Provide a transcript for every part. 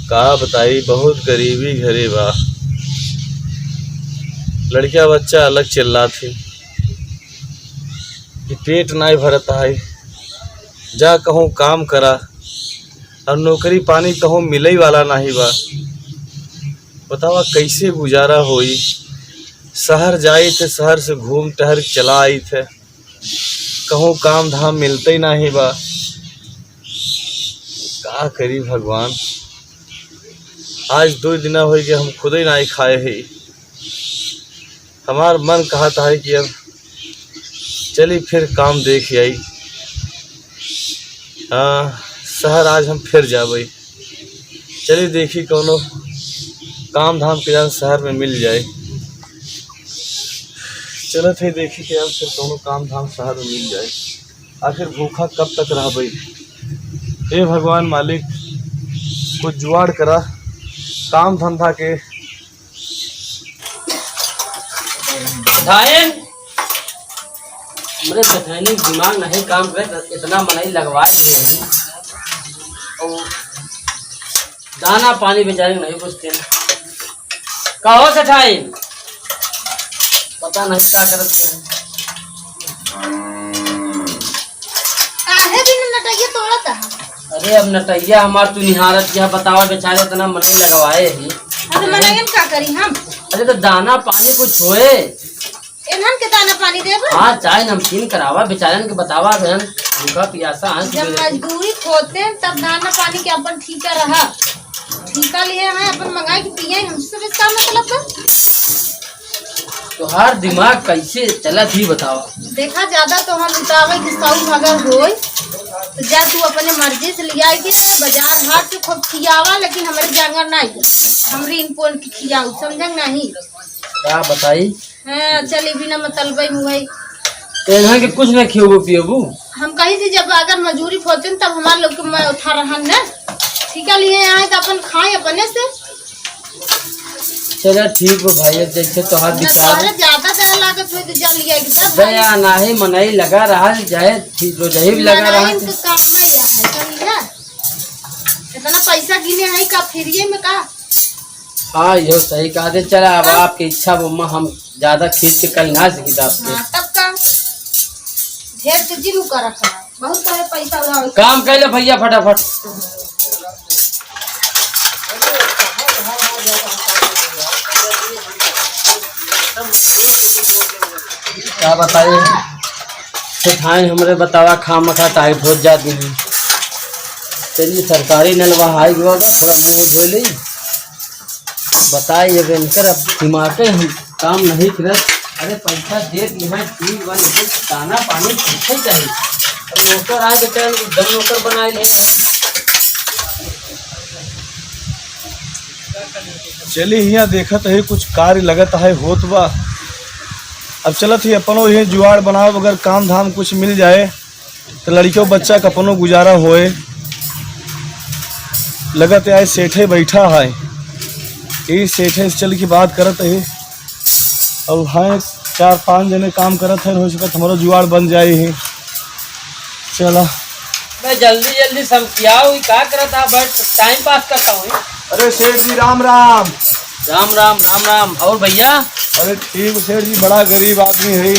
का बताई बहुत गरीबी घरे बा। लड़किया बच्चा अलग चिल्ला थी कि पेट नहीं भरता है, जा कहूँ काम करा और नौकरी पानी कहूँ मिले वाला नहीं बा। बतावा कैसे गुजारा होई। शहर जाई थे, शहर से घूम टहर चला आई थे, कहूँ काम धाम मिलते ही नहीं बा। का करी भगवान। आज 2 दिन हो गए हम खुद ही नहीं खाए है। हमार मन कहता है कि अब चली फिर काम देख आई। हाँ, शहर आज हम फिर जाबे। चली देखी कोनो काम धाम के जान शहर में मिल जाए। चलो थे देखी कि अब फिर कोनो काम धाम शहर में मिल जाए। आखिर भूखा कब तक रह भाई। हे भगवान मालिक, कुछ जुगाड़ करा काम धंधा के। मेरे सेठानी दिमाग नहीं काम कर, इतना मनाई लगवा दिए हैं और दाना पानी बेचारे नहीं पूछते। कहो सेठाई, पता नहीं क्या करते हैं। अरे अब नटैया हमार तू निहारत यह बतावा बेचारे इतना मनाई लगवाए ही। अरे मनैयन का करी हम? अरे तो दाना पानी कुछ होए। इन्हन के दाना पानी देबे? हाँ, चाय नमकीन करावा बेचारन के बतावा बहन, भूखा प्यासा है। जब मजदूरी खोते हैं तब दाना पानी के अपन ठीका रहा। ठीका लिए हैं अपन मंगाई के पिए, हमसे इसका मतलब है? तो हर दिमाग कैसे चला थी बतावा। देखा ज्यादा तो हम उतावे कि साउथ अगर होए तो जा तू अपने मर्जी से लिया के बाजार हाट से खूब खियावा, लेकिन हमारे जांगर नहीं, हमरी इनपोन की खियाऊ, समझंग नहीं? क्या बताई? हाँ, चली बिना मतलब हुई के कुछ न खियोबू पियोबू। हम कही थी जब अगर मजूरी खोते तब हमारे लोग के उठा रहा न ठीका लिए आए तो अपन खाए अपने से। चलो ठीक हो भाई, जैसे तो हाथ विचार ज्यादा दया लागत हुई तो जल लिया दया नाही मनाई लगा रहा जाए रोजही भी लगा रहा तो काम नहीं रहा है। समझा? इतना पैसा गिने है का फ्री में का? हाँ यो सही कहा दे। चला अब आपकी इच्छा वो हम ज्यादा खींच के कल ना सकी तब का ढेर के जिम कर रखा बहुत सारे पैसा उड़ा काम कर ले भैया फटाफट। क्या बताइए सेठाई, हमरे बतावा खाम खा टाइट हो जाती है। चलिए सरकारी नलवा हाई गया थोड़ा मुँह धो ली। बताइए इनकर अब दिमाग हम काम नहीं कर। अरे पैसा दे दिए हैं ठीक बा, लेकिन दाना पानी कैसे चाहिए। अब नौकर आ बेटा दम नौकर बनाए ले। चली यहाँ देखत है कुछ कार्य लगत है होत बा। अब चलत ही अपनो ये जुगाड़ बनाओ, अगर काम धाम कुछ मिल जाए तो लड़कियों बच्चा का अपनो गुजारा होए। लगत है सेठे बैठा है, यही सेठे से चल की बात करत है। और हाँ 4-5 जने काम करत है, हो सकता हमारा जुगाड़ बन जाए है। चला मैं जल्दी जल्दी समझाओ क्या करता बट टाइम पास करता हूँ। अरे सेठ जी राम राम। राम राम राम राम। और भैया? अरे ठीक सेठ जी, बड़ा गरीब आदमी है।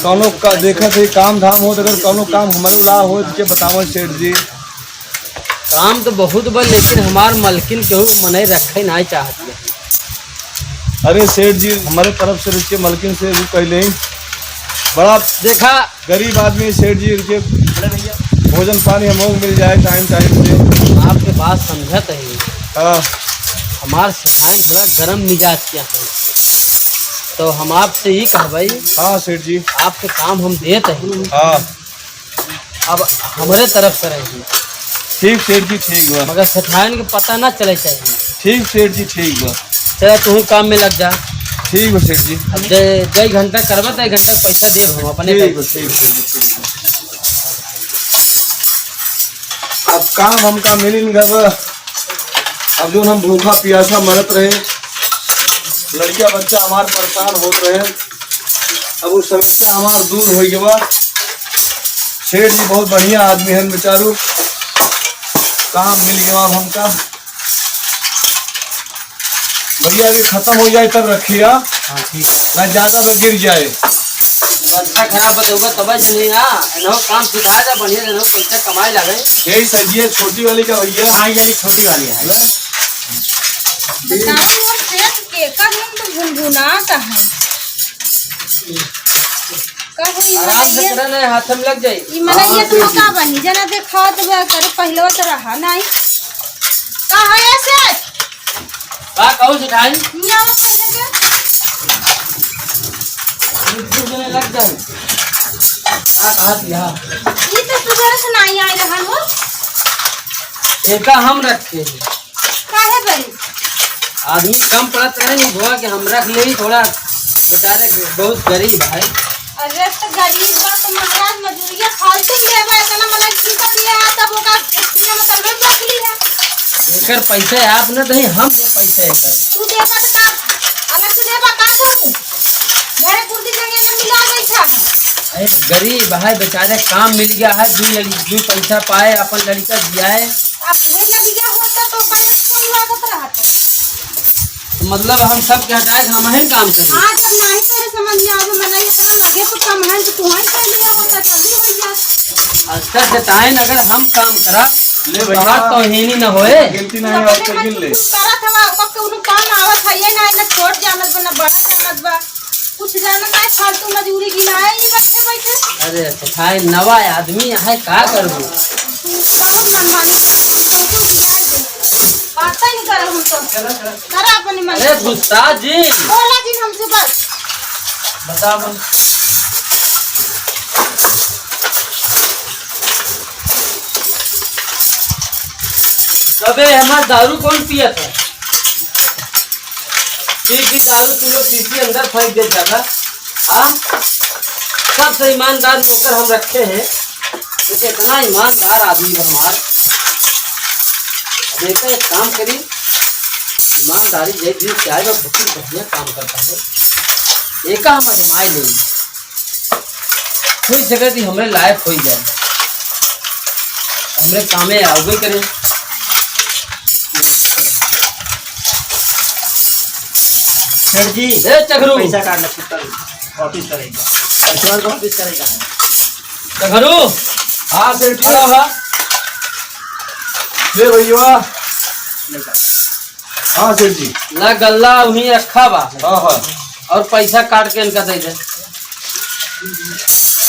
कौनो का देखा थे काम धाम हो तो अगर कौनो काम हमारे ला हो तो बताओ सेठ जी। काम तो बहुत बा, लेकिन हमार मलकिन केहू मने रखे नहीं चाहती। अरे सेठ जी हमारे तरफ से रुके मलकिन से भी पहले ही बड़ा देखा गरीब आदमी है सेठ जी, रुके भोजन पानी हम मिल जाए टाइम टाइम से। आपके बात समझत है। हाँ, हमारे सेठाई थोड़ा गर्म मिजाज किया है, तो हम आपसे ही कह भाई। हाँ सेठ जी, आपके काम हम देते हैं। हाँ अब हमारे तरफ से रहेगी। ठीक सेठ जी ठीक बा, मगर सेठाइन के पता ना चले चाहिए। ठीक सेठ जी ठीक बा। चला तू काम में लग जा। ठीक बा सेठ जी। अब 2 घंटा करवा तो 1 घंटा पैसा दे हम अपने। ठीक बा ठीक ठीक बा। अब काम हमका मिली नहीं। अब जो हम भूखा प्यासा मरत रहे, लड़किया बच्चा हमार परेशान होत रहे, अब वो समस्या हमार दूर हो गया। सेठ जी बहुत बढ़िया आदमी है बेचारू, काम मिल गया अब हमका। भैया अभी खत्म हो जाए तब रखिए, हाँ ठीक है। ना ज्यादा में गिर जाए। व्यवस्था खराब होगा तब चलिए ना, इन्हों काम सिखाया था बढ़िया, इन्हों पैसा कमाए लगे। यही सब्जी है छोटी वाली का भैया। हाँ ये छोटी वाली है। बताओ और सेठ के का मन तो गुनगुनाता है। का होई आराम से मनैया? करना है, हाथ में लग जाए। ई मनैया तुम का बनी जना देखा तो वह करे पहले तो रहा नहीं। का है ऐसे? का कहूँ सिखाई मियाँ पहले के लग जाए। का कहा दिया ई तो सुबह से नहीं आई रहन हो। एका हम रखे हैं। काहे बनी? आदमी कम पड़त रहे नहीं धोआ के हम रख ले, थोड़ा बेचारे बहुत गरीब है। अरे तो गरीब बा तो महाराज मजदूरिया फालतू लेबा इतना मतलब की कर दिया है तब ओका इसने मतलब में रख ली है। एकर पैसे आप न दही, हम दे पैसे एकर। तू देबा तो का अलग से देबा का कहूं? घरे कुर्ती जंगे में मिला गई था। अरे गरीब है बेचारे, काम मिल गया है, दू पैसा पाए अपन लड़का दिया है। अब वही लग गया होता तो कहीं कोई लागत रहता। तो मतलब हम सब के हटाए हम ही काम करें। आज जब नहीं तेरे समझ में आवे मना इतना लगे तो कम है तो तू ही कर लिया होता जल्दी हो जा। अच्छा से ताइन अगर हम काम करा ले तो हाथ तो ही नहीं न होए। गिनती नहीं है, और गिन ले। करा था ओका के उनु काम आवत है ये ना छोट जानत बा ना बड़ा जानत बा। कुछ जानत है फालतू मजदूरी गिनाए ही बैठे बैठे। अरे सिखाए नवा आदमी है का करबू। बहुत मनमानी तो तू गिनाए दे। बात ही नहीं कर हम तो। करा अपनी मन। अरे गुस्सा जी बोला जी हमसे बस। बताओ। अबे हमारा दारू कौन पिया था? ठीक ही दारू तुम लोग पीसी अंदर फेंक दे जाता। हाँ सबसे ईमानदार नौकर हम रखे हैं, क्योंकि इतना ईमानदार आदमी है हमार। देखो एक काम करी, ईमानदारी जय दिन से आएगा बहुत बढ़िया काम करता है। एक हम आजमाए ले कोई जगह थी हमरे लायक हो जाए, हमरे कामे आओगे करें। सेठ जी ए चघरू पैसा काट लगता वापिस करेगा, वापिस करेगा। चघरू हाँ सेठ जी। खड़ा हुआ। ले भैया। हाँ सेठ जी। ना गल्ला वहीं रखा बा हाँ हाँ और पैसा काट के इनका दे दे।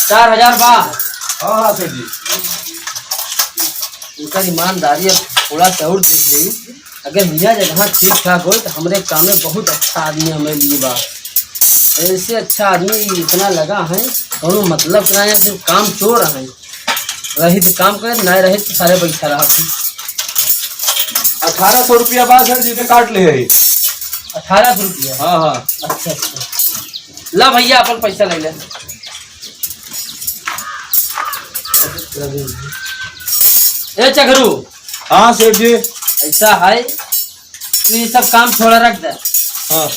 4000 बा। हाँ हाँ सेठ जी। इनका ईमानदारी अब थोड़ा सा और देख ली। अगर मियाँ जगह ठीक ठाक हो तो हमरे काम में बहुत अच्छा आदमी हमें लिए बा। ऐसे अच्छा आदमी इतना लगा है दोनों मतलब ना है, सिर्फ काम चोर है। रही तो काम करे, ना रहे तो सारे बैठा रहा। 1800 रुपया बाद सर जी ने काट ले है। 1800 रुपया। हाँ हाँ अच्छा अच्छा ला भैया अपन पैसा ले ले। ए चघरू हाँ सेठ जी। ऐसा है तू ये सब काम छोड़ा रख दे। हाँ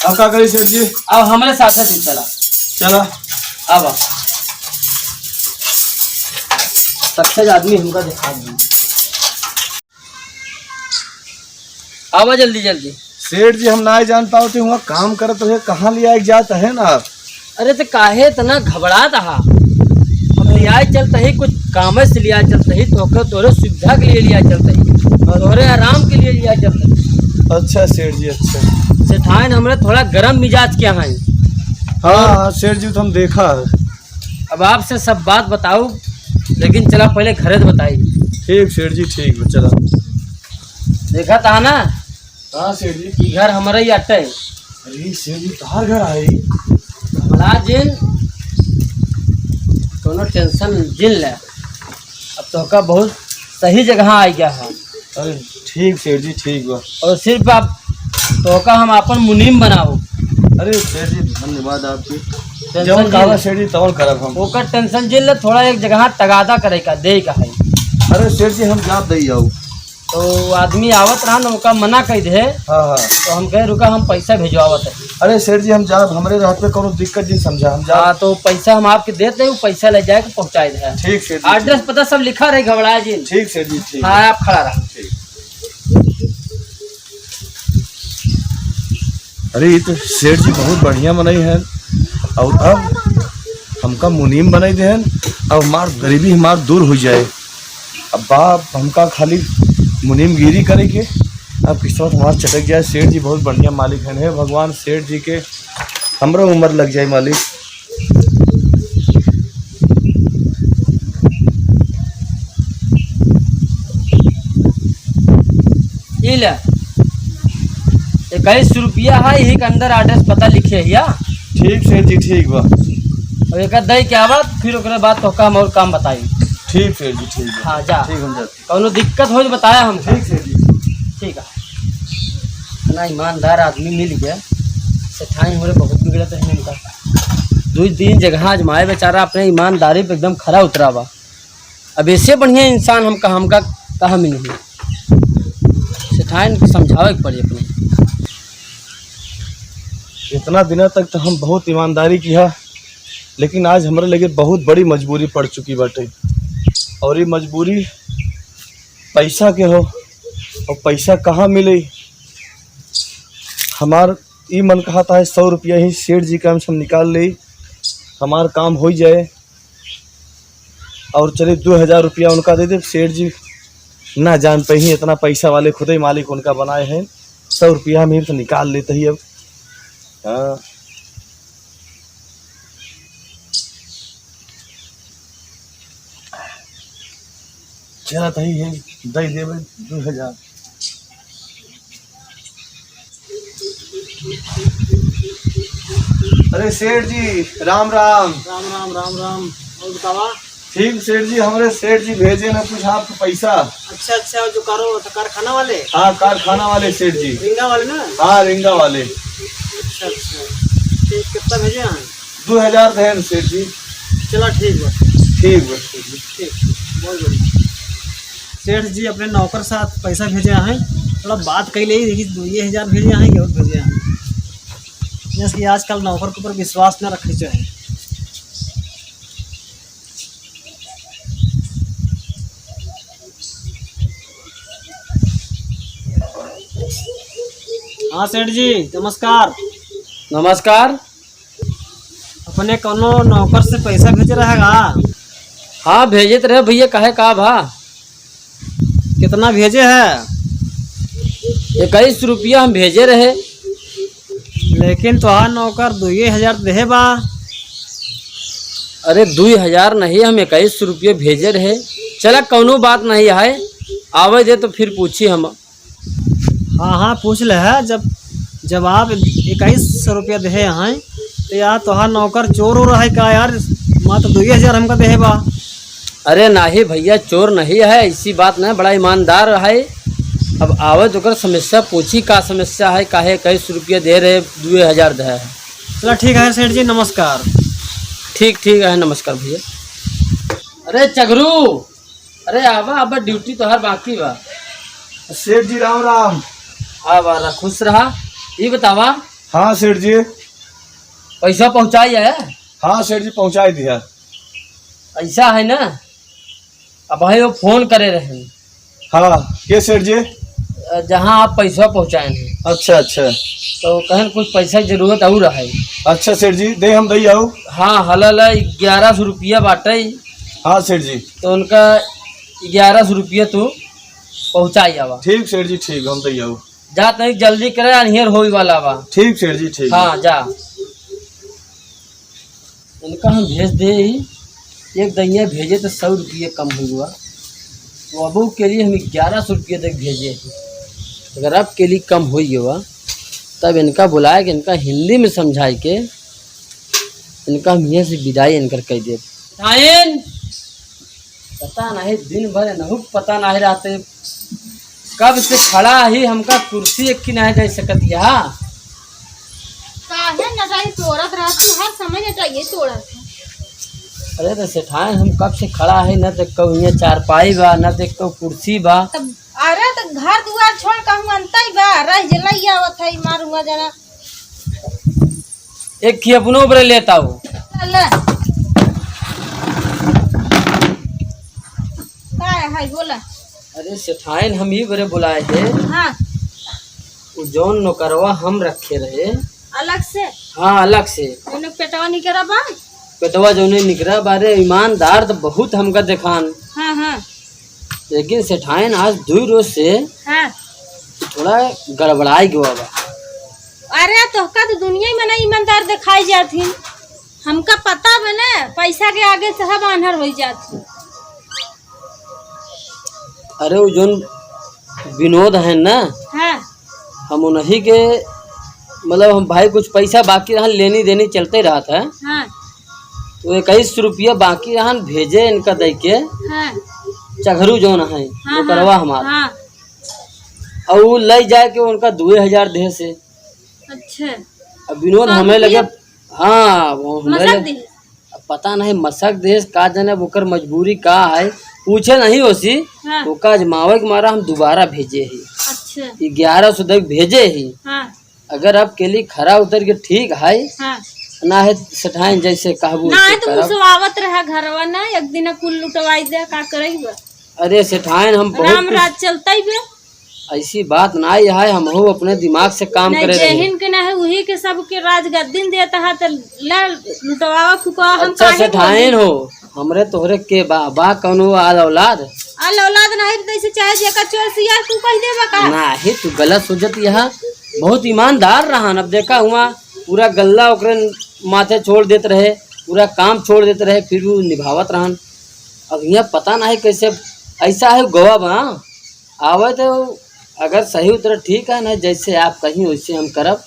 अब क्या करी सेठ जी? अब हमारे साथ साथ तू चला। चला। अब सक्सेस आदमी हमका दिखा दी। आवा जल्दी जल्दी। सेठ जी हम ना जान पाते हुआ काम करत रहे, कहाँ ले आए जाता है ना आप? अरे तो काहे इतना घबरा रहा? अब लिया चलता ही कुछ काम से लिया चलता ही तो तोरे सुविधा के लिए लिया चलता ही, तोरे आराम के लिए लिया चलता ही। अच्छा सेठ जी अच्छा। सेठाइन हमरे थोड़ा गरम मिजाज क्या है। हाँ हाँ सेठ जी तो हम देखा है। अब आपसे सब बात बताऊं, लेकिन चला पहले घरे तो बताई। ठीक सेठ जी ठीक है चला। देखा था ना हाँ सेठ जी। कि घर हमारा ही अट्टे। अरे सेठ जी तार घर आए। हमारा जिन दोनों टेंशन जिन ले, अब तो का बहुत सही जगह आ गया है। अरे ठीक सेठ जी ठीक बा। और सिर्फ आप तो का हम अपन मुनीम बनाओ। अरे सेठ जी धन्यवाद आपकी। टेंशन जब कहा जिन सेठ जी तब करब हम। ओकर टेंशन जिन ले, थोड़ा एक जगह तगादा करे का दे का है। अरे सेठ जी हम जाप दे जाऊ। तो आदमी आवत रहा ना, ओका मना कर दे हाँ हाँ। तो हम कहे रुका हम पैसा भिजवावत है। अरे सेठ जी हम जाब, हमारे रात में कोनो दिक्कत नहीं समझा हम जा। हाँ तो पैसा हम आपके देते हैं, वो पैसा ले जाके पहुँचाए दे। ठीक सेठ जी। एड्रेस पता सब लिखा रहे घबराया जी। ठीक सेठ जी ठीक। हाँ आप खड़ा रहा। ठीक। अरे ये तो सेठ जी बहुत बढ़िया बनाई है। और अब हमका मुनीम बनाई दे हैं। अब हमार गरीबी हमार दूर हो जाए। अब बाप हमका खाली मुनीम गिरी करे के अब किस्मत हमार चटक जाए। सेठ जी बहुत बढ़िया मालिक हैं। हे भगवान सेठ जी के हमरा उम्र लग जाए मालिक। ये ले 21 रुपया है, एक अंदर एड्रेस पता लिखे है या। ठीक सेठ जी ठीक बा। और एक दई क्या बात फिर ओकरे बाद तो काम और काम बताई। ठीक सेठ जी ठीक बा। हाँ जा, ठीक हम जाते। कौनो दिक्कत हो तो बताया हम। ठीक सेठ जी। ठीक है। इतना ईमानदार आदमी मिल गया। सेठाई हमारे बहुत बिगड़त है इनका। 2-3 जगह आजमाए बेचारा अपने ईमानदारी पे एकदम खरा उतरा बा। अब ऐसे बढ़िया इंसान हमका कहाँ मिली। सेठाई को समझावे के पड़ी अपने। इतना दिनों तक तो हम बहुत ईमानदारी किया, लेकिन आज हमारे लगे बहुत बड़ी मजबूरी पड़ चुकी बाटे। और ये मजबूरी पैसा के हो, और पैसा कहाँ मिले। हमार ये मन कहता है 100 रुपया ही सेठ जी का हम निकाल ले, हमार काम हो जाए। और चले 2000 रुपया उनका दे दे। सेठ जी ना जान पे ही इतना पैसा वाले खुद ही मालिक उनका बनाए हैं। 100 रुपया हम से निकाल लेते ही अब। हाँ चला तही है दे देवे 2000। अरे सेठ जी राम राम। राम राम राम राम। और बतावा। ठीक सेठ जी, हमारे सेठ जी भेजे ना कुछ आपको पैसा। अच्छा जो कारखाना वाले। हाँ कारखाना वाले सेठ जी। रिंगा वाले ना। हाँ रिंगा वाले। अच्छा ठीक, कितना भेजे हैं? 2000 दें सेठ जी। चलो ठीक बा। ठीक बा सेठ जी। ठीक बहुत बढ़िया। सेठ जी अपने नौकर साथ पैसा भेजे हैं। थोड़ा बात कही ले देखिए 2000 भेजे हैं कि और भेजे हैं। जैसे कि आजकल नौकर के ऊपर विश्वास न रखने चाहिए। हाँ सेठ जी नमस्कार। नमस्कार। अपने कोनो नौकर से पैसा भेज रहेगा? हाँ भेजे तो रहे भैया, काहे का भा। कितना भेजे है? 21 रुपया हम भेजे रहे। लेकिन तोहार नौकर 2000 दे बा। अरे 2000 नहीं, हम 21 रुपये भेजे रहे। चला कौनो बात नहीं है, आवे दे तो फिर पूछी हम। हाँ पूछ ले है। जब आप 21 रुपया दे हैं तो यार तोहार नौकर चोर हो रहा है का यार। मात्र 2000 हमका दे बा। अरे नहीं भैया चोर नहीं है, ऐसी बात नहीं, बड़ा ईमानदार है। अब आवे तो कर समस्या पूछी का समस्या है, काहे 21 रुपया दे रहे 2000 दे है। चलो ठीक है सेठ जी नमस्कार। ठीक है नमस्कार भैया। अरे चगरू, अरे आवा ड्यूटी तो हर बाकी बा। सेठ जी राम राम। आवा खुश रहा। ये बतावा हाँ सेठ जी। पैसा पहुँचाई है? हाँ सेठ जी पहुँचा दिया। ऐसा है ना, अब भाई वो फोन करे रहे। हाँ के सेठ जी? जहाँ आप पैसा पहुँचाए हैं। अच्छा तो कहें कुछ पैसा की जरूरत और है। अच्छा सेठ जी दे हम दे आओ। हाँ हलल 1100 रुपया बाटे। हाँ सेठ जी। तो उनका 1100 रुपया तो पहुँचाई आवा। ठीक सेठ जी ठीक हम दे आओ। जा तनी जल्दी करे, अनहेर होई वाला बा। ठीक सेठ जी ठीक। हाँ जा, इनका हम भेज दे। एक दैया भेजे तो 100 रुपये कम हुआ। तो अब के लिए हम 1100 रुपये तक भेजे। अगर अब के लिए कम हो गया तब इनका बुलाए कि इनका हिंदी में समझाए के इनका हम यहाँ से विदाई इनकर कह दे। पता नहीं दिन भर नहु पता नहीं रहते कब से खड़ा ही हमका कुर्सी एक की नहीं दे सकत। यहाँ काहे नटाई तोड़त रहती हर समय नटाइए तोड़त। अरे तो सेठाए हम कब से खड़ा है, न देख को यहाँ चारपाई बा, न देख को कुर्सी बा। तब अरे तो घर दुआर छोड़ कहूँ अंतर बा रह जलाई आवत है मारूंगा जना। एक की अपनो ऊपर लेता हूँ। क्या है बोला। अरे सेठाइन हम ही बड़े बुलाए थे। हाँ वो जौन नौकरवा हम रखे रहे, अलग से हाँ अलग से उन्हें पेटवा नहीं करा बा। पेटवा जौने निकरा बारे ईमानदार तो बहुत हमका देखान, हाँ हाँ लेकिन सेठाइन आज 2 रोज से हाँ। थोड़ा गड़बड़ाई गवा बा। अरे तोहका तो दुनिया में ना ईमानदार दिखाई जाती, हमका पता बा ना, पैसा के आगे सब आन्हर हो जाती। अरे वो जौन विनोद है ना, हाँ हम उन्हीं के मतलब हम भाई कुछ पैसा बाकी रहन, लेनी देनी चलते रहा था, हाँ तो 21 रुपया बाकी रहन भेजे इनका दे के हाँ चघरू जौन है हाँ वो करवा हमारा, हाँ। और वो ले जाए के उनका 2000 दे से। अच्छा अब विनोद तो हमें लगे, ये हाँ वो हमें मसक लगे, दी। पता नहीं मसक देश का जाने बुकर मजबूरी का है, पूछे नहीं होसी हाँ तो का जमावे के मारा हम दोबारा भेजे ही अच्छा 1100 तक भेजे ही। हाँ अगर अब के लिए खरा उतर के ठीक है हाँ। ना है सेठाइन जैसे कहबू ना वैसे तो करब। मुसवावत रहा घरवा ना, एक दिन कुल लुटवाई दे का करई बा। अरे सेठाइन हम बहुत राम राज चलता ही बे। ऐसी बात ना है, हम हो अपने दिमाग से काम नहीं करे रहे। जेहिन के ना है वही के सब के राज गद्दिन देता है तो ला लुटवावा फुकवा हम अच्छा काहे सेठाइन हो, हमरे तोहरे के बा कौनो आल औलाद अल औलाद नहीं तो ऐसे चाहे जेका चोर सिया तू कह देबा का। ना है, तू गलत सोचत यहाँ बहुत ईमानदार रहा। अब देखा हुआ पूरा गल्ला ओकरे माथे छोड़ देते रहे, पूरा काम छोड़ देते रहे, फिर भी निभावत रहन। अब यहाँ पता नहीं कैसे ऐसा है गोवा बा आवे तो अगर सही उतर ठीक है ना, जैसे आप कहीं वैसे हम करब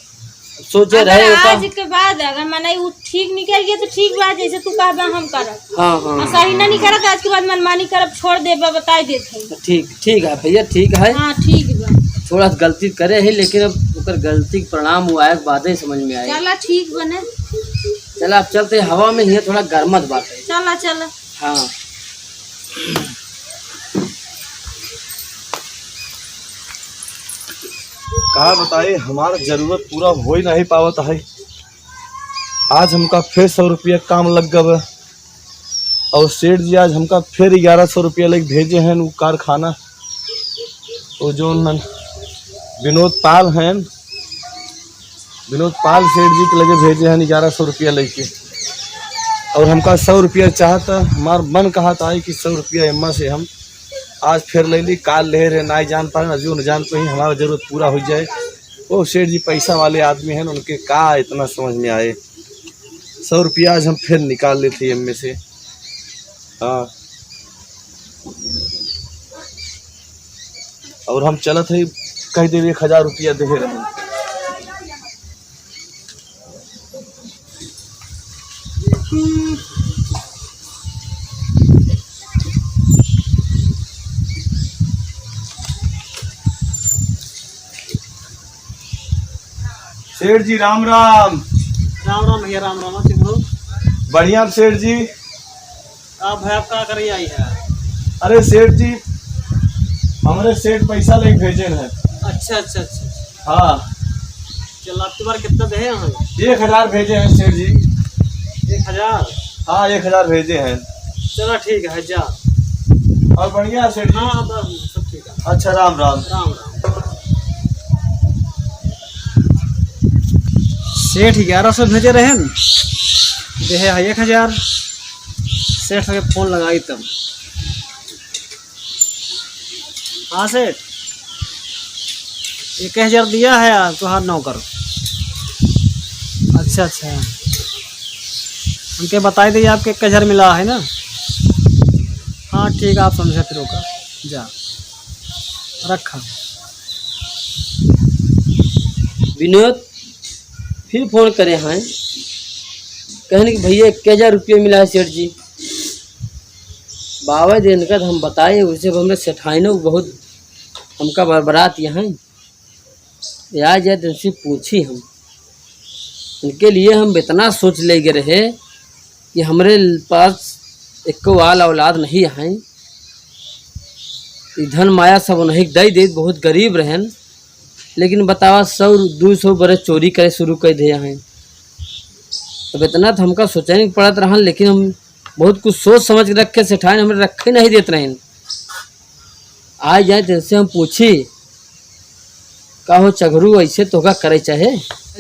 सोचे अगर रहे आज के बाद अगर मने वो ठीक निकल गया तो ठीक बात, जैसे तू कहबा हम करब। हाँ और हाँ सही ना नहीं करब आज के बाद मनमानी करब, छोड़ देबा, बताई देते। ठीक ठीक है भैया, ठीक है। हाँ ठीक बा। थोड़ा गलती करे है लेकिन अब ओकर गलती के परिणाम हुआ है बाद ही समझ में आए। चला ठीक बने, चल आप चलते हवा में ही थोड़ा गर्मत बात है। चला चला। हाँ कहा बताए हमारा जरूरत पूरा हो ही नहीं पावत है। आज हमका फिर 100 रुपया काम लग गए और सेठ जी आज हमका फिर 1100 रुपया लेके भेजे हैं वो कारखाना। तो जो विनोद पाल हैं, विनोद पाल सेठ जी के लगे भेजे हैं 1100 रुपया लेके, और हमका 100 रुपया चाहता। हमार मन कहा था कि 100 रुपया एम्मा से हम आज फिर ले ली, काल ले रहे ना जान पाए जो न जान पाए, हमारा जरूरत पूरा हो जाए। वो सेठ जी पैसा वाले आदमी हैं, उनके का इतना समझ में आए। 100 रुपया आज हम फिर निकाल लेते एम में से। हाँ और हम चलत है कह दे 1000 रुपया दे रहे। सेठ जी राम राम। राम राम भैया, राम राम। सिद्धू बढ़िया सेठ जी। आप भाई आप क्या कर आई है? अरे सेठ जी हमारे सेठ पैसा लेके भेजे हैं। अच्छा अच्छा अच्छा। हाँ चल आपके बार कितना दे हैं? 1000 भेजे हैं सेठ जी। 1000? हाँ 1000 भेजे हैं। चलो ठीक है जा। और बढ़िया है सेठ जी। हाँ बस सब ठीक है। अच्छा राम राम। राम राम। सेठ 1100 भेजे रहे न, दे है 1000। सेठ के फोन लगाई तब। हाँ सेठ 1000 दिया है यार तुहार नौकर। अच्छा अच्छा, उनके बताई दी आपके 1000 मिला है ना। हाँ ठीक है, आप समझे फिर होगा। जा रखा। विनोद फिर फोन करे हैं, कहने कि भैया 1000 रुपये मिला है सेठ जी। बाबा दिन का हम बताए उसे हमने सेठाइनो बहुत हमका बरबरात यहाँ आ जाए तो उनसे पूछी हम, उनके लिए हम इतना सोच ले गए रहे कि हमारे पास एक वाल औलाद नहीं है, धन माया सब नहीं दे दे, बहुत गरीब रहन। लेकिन बतावा 100-200 बरस चोरी करे शुरू कर दिया है। अब इतना तो हमका सोचने नहीं पड़त रहा, लेकिन हम बहुत कुछ सोच समझ के रखे सेठाइन हमें रखे नहीं देते रहे। आज जाए जैसे हम पूछी हो चघरू ऐसे तो का करे चाहे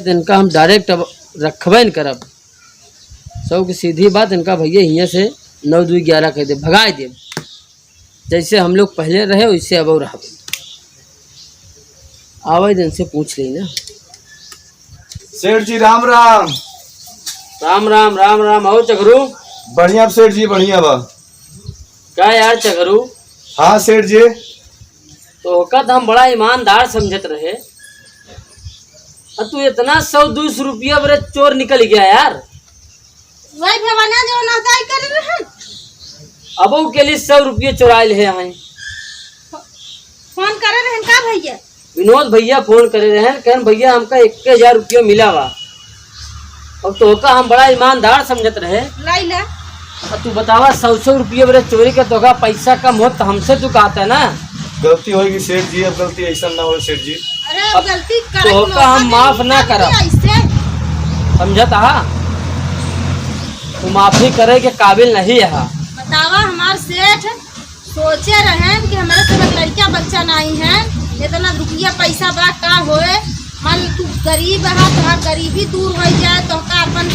इनका हम डायरेक्ट अब रखबे न करब। सब की सीधी बात, इनका भैया यहाँ से 9 2 11 कह दे, भगाए दे। जैसे हम लोग पहले रहे वैसे अब और रह आवे दिन से पूछ ली ना। सेठ जी राम राम। राम राम राम राम। आओ चघरू। बढ़िया सेठ जी, बढ़िया बा। क्या यार चघरू? हाँ सेठ जी। तो कद हम बड़ा ईमानदार समझत रहे, और तू इतना 100-200 रुपया बरे चोर निकल गया यार। वही भवाना जो नादाई कर रहे हैं। अब के लिए 100 रुपये चुराए है हमें। फोन करे रहे का भैया? विनोद भैया फोन करे रहे हैं, कहन भैया हमका 1000 रुपया मिला बा। अब तो का हम बड़ा ईमानदार समझत रहे। लाइला और तू बतावा 100 रुपये बरे चोरी का तो पैसा कम हो तो हमसे तू कहता है ना। गलती होगी सेठ जी, अब गलती ऐसा ना हो सेठ जी। अरे अब गलती कर तो का हम माफ ना करब, ऐसे समझत हा? तू माफी करे के काबिल नहीं है। बतावा हमार सेठ सोचे रहे कि हमारे सब लड़का बच्चा नहीं है, इतना रुपया पैसा बा का होए। मान तू गरीब है तो गरीबी दूर हो जाए तो का अपन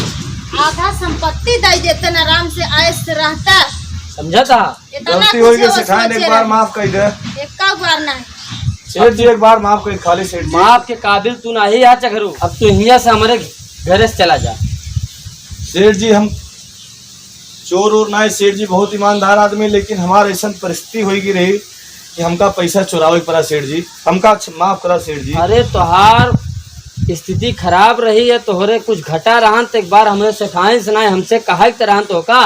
आधा संपत्ति दे देते न, आराम से ऐश से रहता। समझत हा? गलती होगी सिखाए, एक बार माफ कर दे। एक बार नहीं सेठ जी, एक बार माफ कर खाली सेठ जी। माफ के काबिल तू नहीं है चघरू। अब तू यहाँ से हमारे घर से चला जा। सेठ जी हम चोर और ना है सेठ जी, बहुत ईमानदार आदमी, लेकिन हमारे ऐसा परिस्थिति होगी रही कि हमका पैसा चुरावे पड़ा सेठ जी, हमका माफ करा सेठ जी। अरे तोहार स्थिति खराब रही है, तोहरे कुछ घटा रहा तो एक बार हमें सिखाए सुनाए, हमसे कहा तरह तो का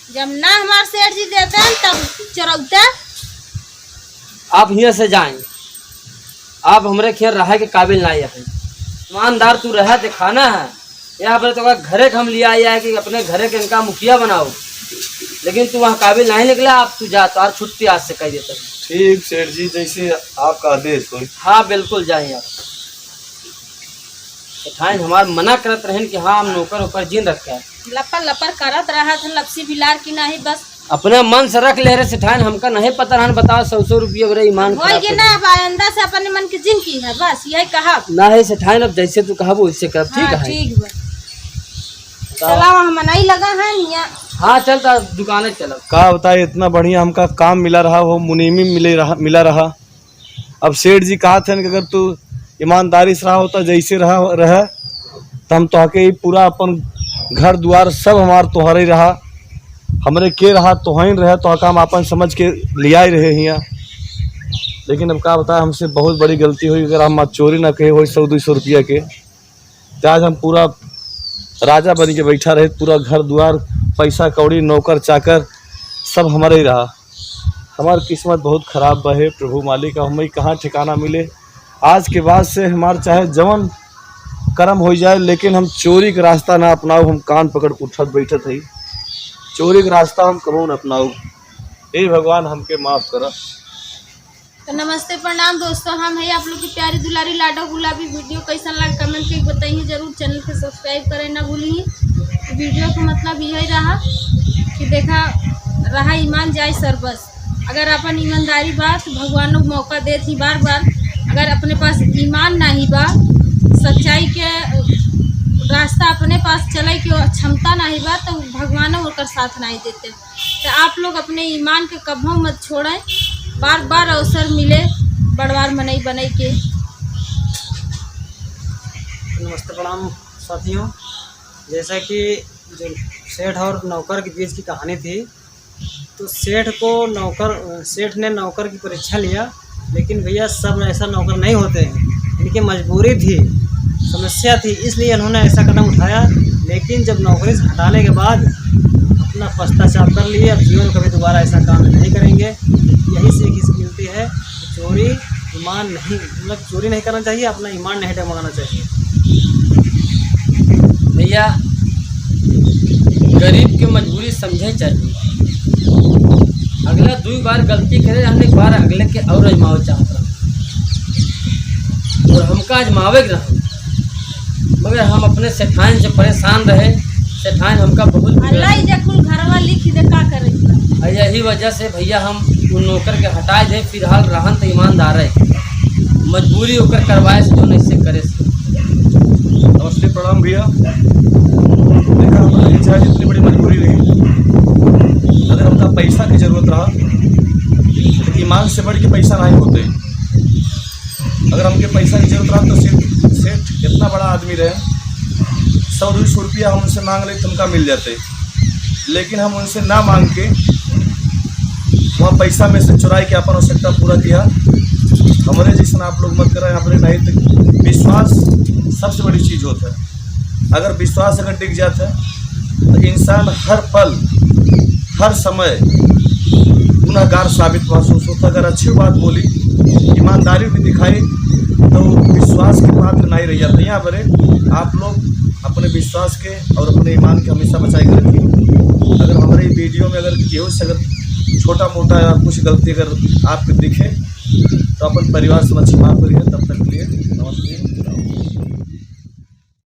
जब ना हमारे सेठ जी देते हैं तब चुरौते। आप यहाँ से जाएं, आप हमारे खेल रहा के काबिल नहीं है। ईमानदार तू रहा दिखाना है। यहाँ पर तो घरे हम लिया आया है कि अपने घरे के इनका मुखिया बनाओ, लेकिन तू वहाँ काबिल नहीं निकला। अब तू जा, तो छुट्टी आज से कह देता। ठीक सेठ जी, जैसे आपका आदेश हो। हाँ बिल्कुल जाए आप। सेठाइन हमार मना करत रहे कि हाँ हम नौकर ऊपर जीन रखा है, लपर लपर करत रहा था, लपसी बिलार की नहीं बस अपने मन से रख ले रहे। सेठाइन हमका नहीं पता रहन, बताओ 100 रुपये बरे ईमान हो गए ना। अब आइंदा से अपने मन की जिन की है, बस यही कहा ना है सेठाइन। अब जैसे तू कहा वैसे कर, ठीक हाँ, है? ठीक बा। चला वहाँ मनाई लगा है निया। हाँ चल दुकाने चलो। का बताए, इतना बढ़िया हमका काम मिला रहा, वो मुनीमी मिला रहा। अब सेठ जी कहा थे कि अगर तू ईमानदारी से रहा होता जैसे रहा तो हम तोहके पूरा अपन घर द्वार सब हमार तोहरे रहा, हमरे के रहा तोहन रहे, तो हम अपन समझ के लिया ही रहे हियाँ। लेकिन अब का बताए, हमसे बहुत बड़ी गलती हुई। अगर हम चोरी ना कहे हो 100-200 रुपया के, तो आज हम पूरा राजा बन के बैठा रहे। पूरा घर द्वार पैसा कौड़ी नौकर चाकर सब हमारे ही रहा। हमारी किस्मत बहुत खराब बहे प्रभु मालिक, हमें कहाँ ठिकाना मिले। आज के बाद से हमारे चाहे जवन कर्म हो जाए, लेकिन हम चोरी का रास्ता ना अपनाओ। हम कान पकड़ उठत बैठत है, चोरी का रास्ता हम कबो न अपनाओ। हे भगवान हमके माफ करा। तो नमस्ते प्रणाम दोस्तों, हम है आप लोग की प्यारी दुलारी लाडो गुलाबी। वीडियो कैसा लगा कमेंट करके बताइए जरूर। चैनल के सब्सक्राइब करें ना भूलिए। वीडियो का मतलब यही रहा कि देखा रहा ईमान जाए सरबस। अगर अपन ईमानदारी बात भगवान को मौका दे थी बार बार। अगर अपने पास ईमान नहीं बा, सच्चाई के रास्ता अपने पास चले की क्षमता नहीं बा, तो भगवान ओकर साथ नहीं देते। तो आप लोग अपने ईमान के कब्बों मत छोड़ें। बार बार अवसर मिले बड़वार मनई बनई के। नमस्ते प्रणाम साथियों। जैसा कि जो सेठ और नौकर के बीच की कहानी थी, तो सेठ ने नौकर की परीक्षा लिया, लेकिन भैया सब ऐसा नौकर नहीं होते हैं। इनकी मजबूरी थी, समस्या थी, इसलिए इन्होंने ऐसा कदम उठाया। लेकिन जब नौकरी से हटाने के बाद अपना पश्चाताप कर लिए। अब जीवन कभी दोबारा ऐसा काम नहीं करेंगे। यही सीख इसकी मिलती है कि चोरी ईमान नहीं, मतलब चोरी नहीं करना चाहिए, अपना ईमान नहीं डगमगाना चाहिए। भैया गरीब की मजबूरी समझे चाहिए। अगला 2 बार गलती करे, हमने एक बार अगले के और आजमावे चाहता और हमका आजमावे रहा, मगर हम अपने सेठाइन से परेशान रहे। सेठाइन हमका बहुत घरवा लिख दे का करे। यही वजह से भैया हम उन नौकर के हटाए दे। फिलहाल रहन तो ईमानदार है, मजबूरी होकर करवाए से जो नहीं से करे से। नमस्ते, प्रणाम भैया। देखा हमारा ये चाहे जितनी बड़ी मजबूरी रही, अगर हमका पैसा की जरूरत रहा तो ईमान से बढ़ के पैसा नहीं होते। अगर हमके पैसा की जरूरत रहा तो सेठ इतना बड़ा आदमी रहे, 100-200 रुपया हम उनसे मांग ले तो हमका मिल जाते, लेकिन हम उनसे ना मांग के वहाँ पैसा में से चुराई के अपन आवश्यकता पूरा किया। हमारे जैसा आप लोग मत करें, हमारे नहीं तो विश्वास सबसे बड़ी चीज़ होता है। अगर विश्वास अगर टिक जाता है तो इंसान हर पल हर समय गुनहगार साबित महसूस होता। अगर अच्छी बात बोली, ईमानदारी भी दिखाई तो विश्वास के पात्र नहीं रह जाते। यहाँ पर आप लोग अपने विश्वास के और अपने ईमान के हमेशा बचाए के रखिए। अगर हमारे वीडियो में अगर केहू से अगर छोटा मोटा या कुछ गलती अगर आपको दिखे तो अपन परिवार से मच्छी माफ करिए। तब तक के लिए